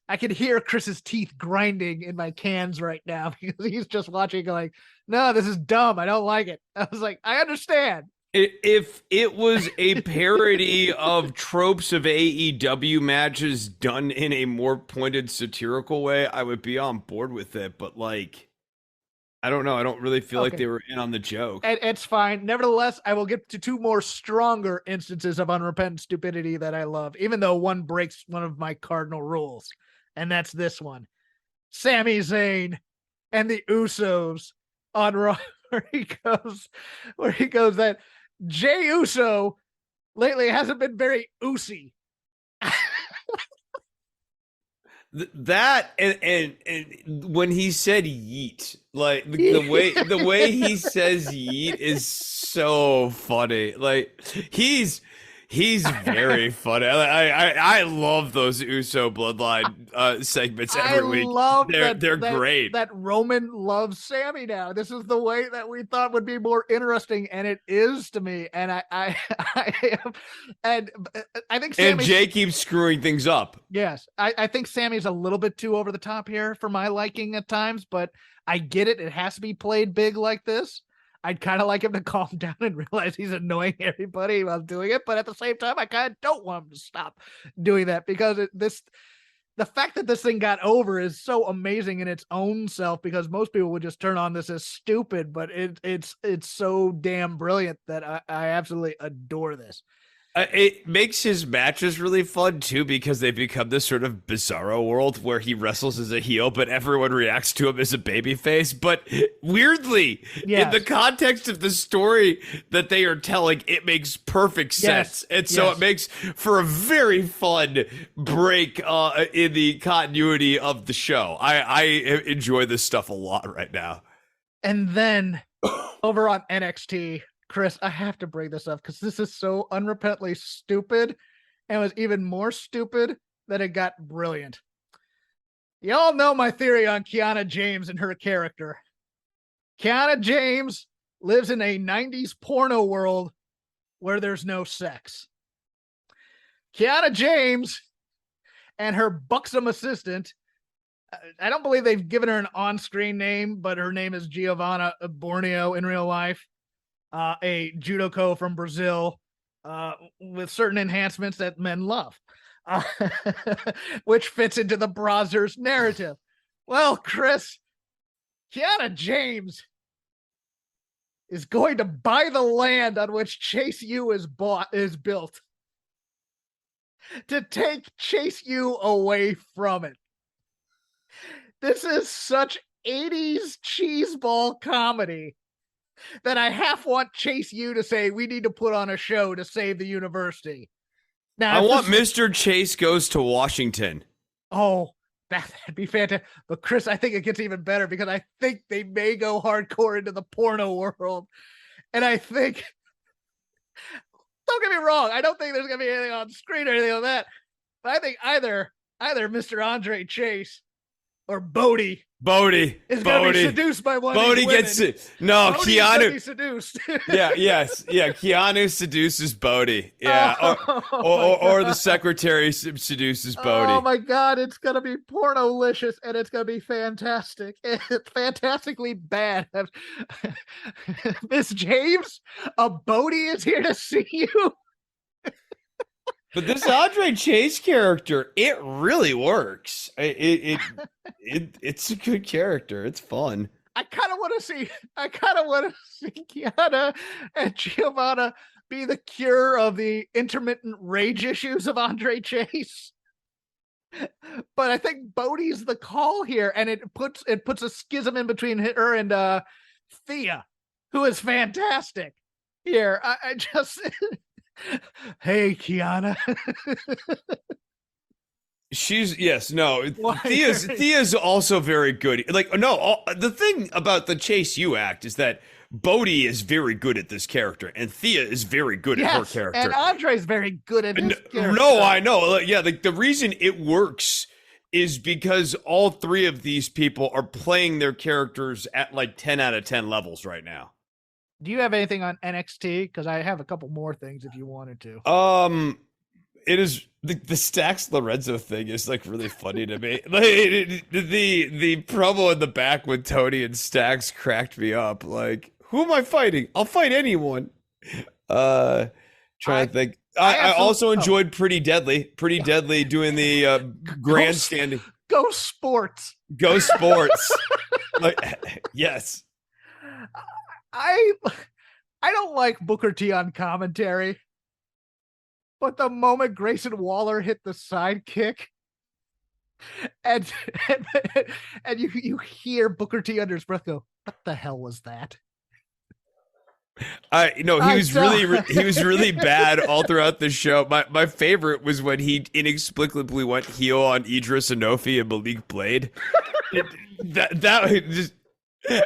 I can hear Chris's teeth grinding in my cans right now, because he's just watching like, no, this is dumb. I don't like it. I was like, I understand. If it was a parody of tropes of AEW matches done in a more pointed satirical way, I would be on board with it. But like, I don't know. I don't really feel like they were in on the joke. It's fine. Nevertheless, I will get to 2 more stronger instances of unrepentant stupidity that I love, even though one breaks one of my cardinal rules. And that's this one. Sami Zayn and the Usos on Raw, where he goes that Jey Uso lately hasn't been very Ucy. That and when he said yeet, like the way he says yeet is so funny. Like he's very funny. I love those Uso bloodline segments every week. They're great. That Roman loves Sammy now. This is the way that we thought would be more interesting, and it is to me. And I think Sammy, and Jay keeps screwing things up. Yes, I think Sammy's a little bit too over the top here for my liking at times, but I get it. It has to be played big like this. I'd kind of like him to calm down and realize he's annoying everybody while doing it. But at the same time, I kind of don't want him to stop doing that, because the fact that this thing got over is so amazing in its own self, because most people would just turn on this as stupid, but it's so damn brilliant that I absolutely adore this. It makes his matches really fun too, because they become this sort of bizarro world where he wrestles as a heel, but everyone reacts to him as a babyface. But weirdly, in the context of the story that they are telling, it makes perfect sense. And so it makes for a very fun break in the continuity of the show. I enjoy this stuff a lot right now. And then over on NXT, Chris, I have to bring this up because this is so unrepentantly stupid, and was even more stupid that it got brilliant. You all know my theory on Kiana James and her character. Kiana James lives in a 90s porno world where there's no sex. Kiana James and her buxom assistant, I don't believe they've given her an on-screen name, but her name is Giovanna Borneo in real life, a judoka from Brazil with certain enhancements that men love, which fits into the Brazzers narrative. Well, Chris, Kiana James is going to buy the land on which Chase U is built to take Chase U away from it. This is such 80s cheeseball comedy that I half want Chase U to say, we need to put on a show to save the university. Now, I want Mr. Chase Goes to Washington. Oh, that'd be fantastic. But Chris, I think it gets even better because I think they may go hardcore into the porno world. And I think, don't get me wrong, I don't think there's going to be anything on screen or anything like that. But I think either Mr. Andre Chase or Bodie is going to be seduced by one of these women. Keanu. Be seduced. Keanu seduces Bodie. Yeah, or the secretary seduces Bodie. Oh my God, it's going to be pornolicious and it's going to be fantastic. It's fantastically bad. Miss James, a Bodie is here to see you. But this Andre Chase character, it really works. It's a good character. It's fun. I kind of want to see Kiana and Giovanna be the cure of the intermittent rage issues of Andre Chase. But I think Bodie's the call here, and it puts a schism in between her and Thea, who is fantastic here. I just hey, Kiana. Thea's also very good. The thing about the Chase U act is that Bodie is very good at this character, and Thea is very good at her character. And Andre's very good at his character. No, I know. Yeah, the reason it works is because all three of these people are playing their characters at like 10 out of 10 levels right now. Do you have anything on NXT? Because I have a couple more things if you wanted to. It is the Stax Lorenzo thing is like really funny to me. Like the promo in the back with Tony and Stax cracked me up. Like, who am I fighting? I'll fight anyone. Trying to think. I also enjoyed Pretty Deadly. Pretty Deadly doing the grandstanding. Go Sports. Go Sports. Yes. I don't like Booker T on commentary, but the moment Grayson Waller hit the sidekick, and you hear Booker T under his breath go, "What the hell was that?" He was really bad all throughout the show. My favorite was when he inexplicably went heel on Idris Sanofi and Malik Blade. that just. To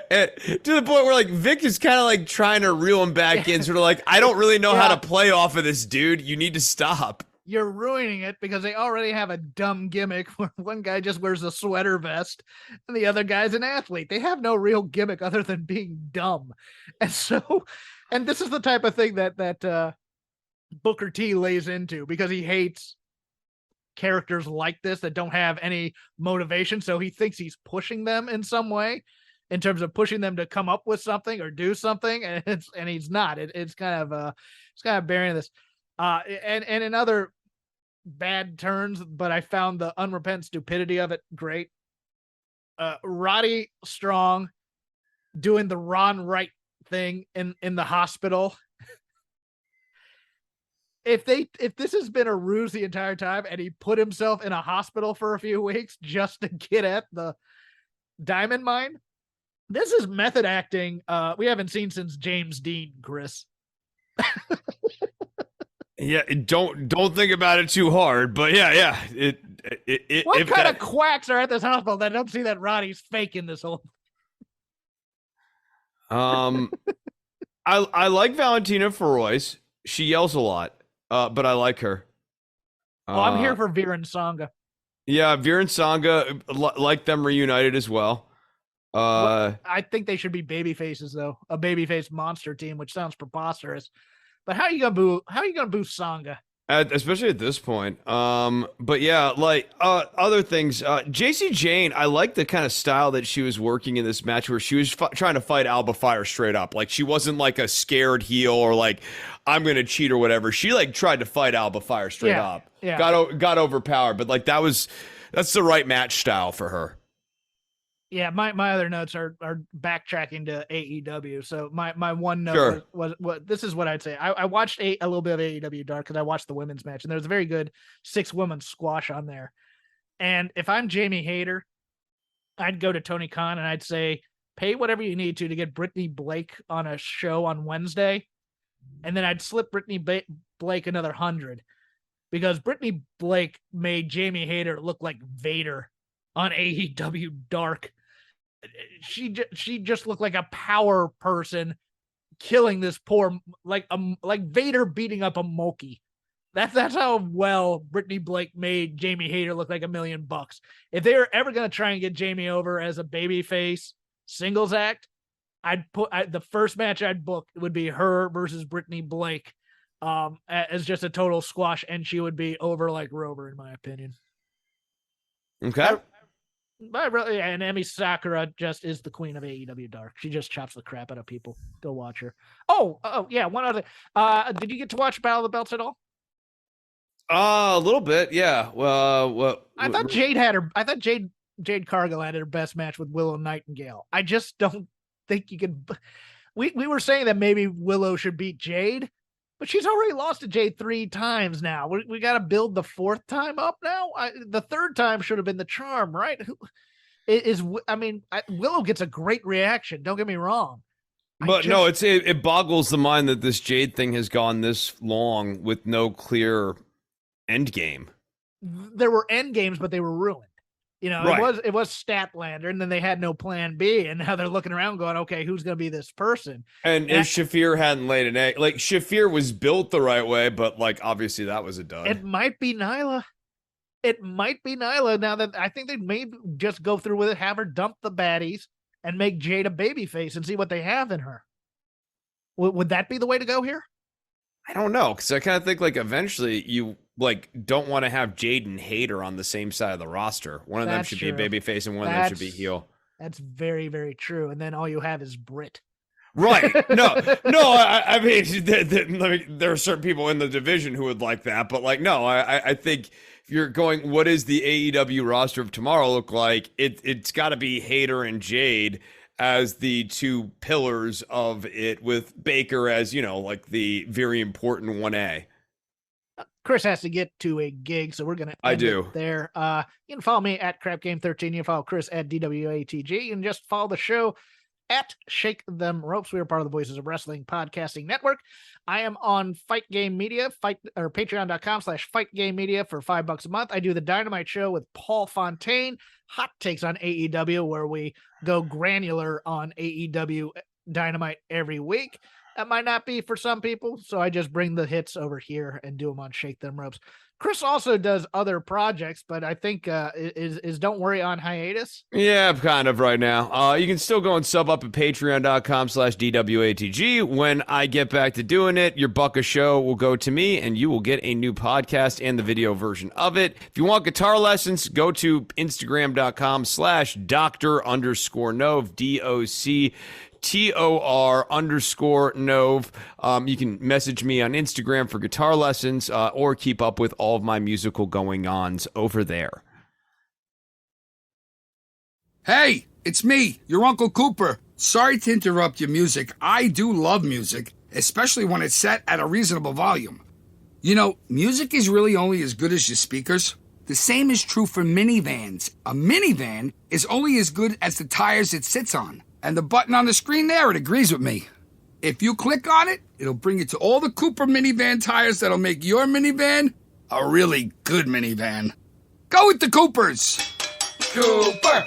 the point where like Vic is kind of like trying to reel him back in, sort of like, I don't really know how to play off of this, dude. You need to stop. You're ruining it because they already have a dumb gimmick where one guy just wears a sweater vest and the other guy's an athlete. They have no real gimmick other than being dumb. And this is the type of thing that Booker T lays into because he hates characters like this that don't have any motivation. So he thinks he's pushing them in some way, in terms of pushing them to come up with something or do something, and he's not. It's kind of burying this. And in other bad turns, but I found the unrepentant stupidity of it great. Roddy Strong doing the Ron Wright thing in the hospital. If this has been a ruse the entire time, and he put himself in a hospital for a few weeks just to get at the diamond mine. This is method acting we haven't seen since James Dean, Chris. Yeah, don't think about it too hard, but yeah. What kind of quacks are at this hospital that don't see that Roddy's faking this whole? I like Valentina Feroz. She yells a lot, but I like her. Oh, I'm here for Veer and Sangha. Yeah, Veer and Sangha, like them reunited as well. I think they should be baby faces, though. A babyface monster team, which sounds preposterous. But how are you gonna boo Sangha? Especially at this point. But yeah, like other things. JC Jane, I like the kind of style that she was working in this match, where she was trying to fight Alba Fire straight up. Like, she wasn't like a scared heel or like, I'm gonna cheat or whatever. She like tried to fight Alba Fire straight up. Yeah. Got overpowered, but like that's the right match style for her. Yeah, my other notes are backtracking to AEW. So my one note Sure. was this is what I'd say. I watched a little bit of AEW Dark because I watched the women's match, and there's a very good 6-woman squash on there. And if I'm Jamie Hayter, I'd go to Tony Khan and I'd say, pay whatever you need to get Brittany Blake on a show on Wednesday, and then I'd slip Brittany Blake another 100, because Brittany Blake made Jamie Hayter look like Vader on AEW Dark. She just looked like a power person killing this poor, like Vader beating up a Mookie. That's how well Brittany Blake made Jamie Hayter look like $1 million. If they were ever going to try and get Jamie over as a babyface singles act, the first match I'd book would be her versus Brittany Blake, as just a total squash, and she would be over like Rover, in my opinion. Okay. And Emi Sakura just is the queen of AEW Dark. She just chops the crap out of people. Go watch her. Oh yeah. One other. Did you get to watch Battle of the Belts at all? A little bit, yeah. Well, I thought Jade Cargill had her best match with Willow Nightingale. I just don't think you can. We were saying that maybe Willow should beat Jade, but she's already lost to Jade 3 times now. We got to build the 4th time up now. The 3rd time should have been the charm, right? Willow gets a great reaction. Don't get me wrong. But it boggles the mind that this Jade thing has gone this long with no clear end game. There were end games, but they were ruined. Right. It was Statlander, and then they had no plan B, and now they're looking around going, okay, who's going to be this person? And if Shafir hadn't laid an egg, like, Shafir was built the right way, but like, obviously that was a dud. It might be Nyla. Now that I think they may just go through with it, have her dump the baddies and make Jade a babyface and see what they have in her. Would that be the way to go here? I don't know, because I kind of think like eventually you like don't want to have Jade and Hayter on the same side of the roster. One of them should be a babyface and one of them should be heel. That's very, very true. And then all you have is Britt. Right. No. I mean, there are certain people in the division who would like that, but like, no, I think if you're going, what is the AEW roster of tomorrow look like? It's got to be Hayter and Jade as the 2 pillars of it, with Baker as, like the very important 1A. Chris has to get to a gig, so we're going to end it there. You can follow me at CrapGame13. You can follow Chris at DWATG. You can just follow the show at Shake Them Ropes. We are part of the Voices of Wrestling Podcasting Network. I am on Fight Game Media, patreon.com/Fight Game Media for $5 a month. I do the Dynamite Show with Paul Fontaine, hot takes on AEW, where we go granular on AEW Dynamite every week. That might not be for some people, so I just bring the hits over here and do them on Shake Them Ropes. Chris also does other projects, but I think is Don't Worry on hiatus? Yeah, kind of right now. You can still go and sub up at patreon.com/DWATG. When I get back to doing it, your buck a show will go to me, and you will get a new podcast and the video version of it. If you want guitar lessons, go to Instagram.com/Dr_Nove, DOCTOR_Nove. You can message me on Instagram for guitar lessons or keep up with all of my musical going-ons over there. Hey, it's me, your Uncle Cooper. Sorry to interrupt your music. I do love music, especially when it's set at a reasonable volume. Music is really only as good as your speakers. The same is true for minivans. A minivan is only as good as the tires it sits on. And the button on the screen there, it agrees with me. If you click on it, it'll bring you to all the Cooper minivan tires that'll make your minivan a really good minivan. Go with the Coopers! Cooper!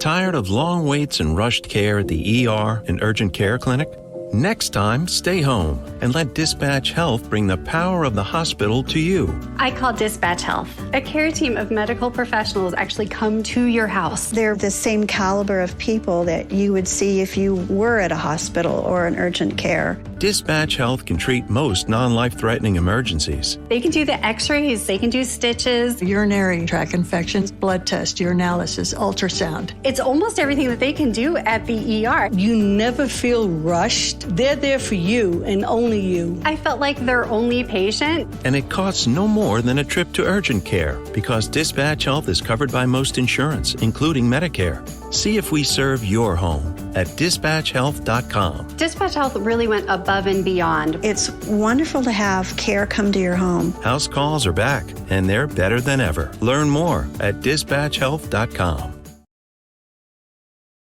Tired of long waits and rushed care at the ER and urgent care clinic? Next time, stay home and let Dispatch Health bring the power of the hospital to you. I call Dispatch Health. A care team of medical professionals actually come to your house. They're the same caliber of people that you would see if you were at a hospital or an urgent care. Dispatch Health can treat most non-life-threatening emergencies. They can do the x-rays, they can do stitches. Urinary tract infections, blood test, urinalysis, ultrasound. It's almost everything that they can do at the ER. You never feel rushed. They're there for you and only you. I felt like their only patient. And it costs no more than a trip to urgent care because Dispatch Health is covered by most insurance, including Medicare. See if we serve your home at dispatchhealth.com. Dispatch Health really went above and beyond. It's wonderful to have care come to your home. House calls are back, and they're better than ever. Learn more at dispatchhealth.com.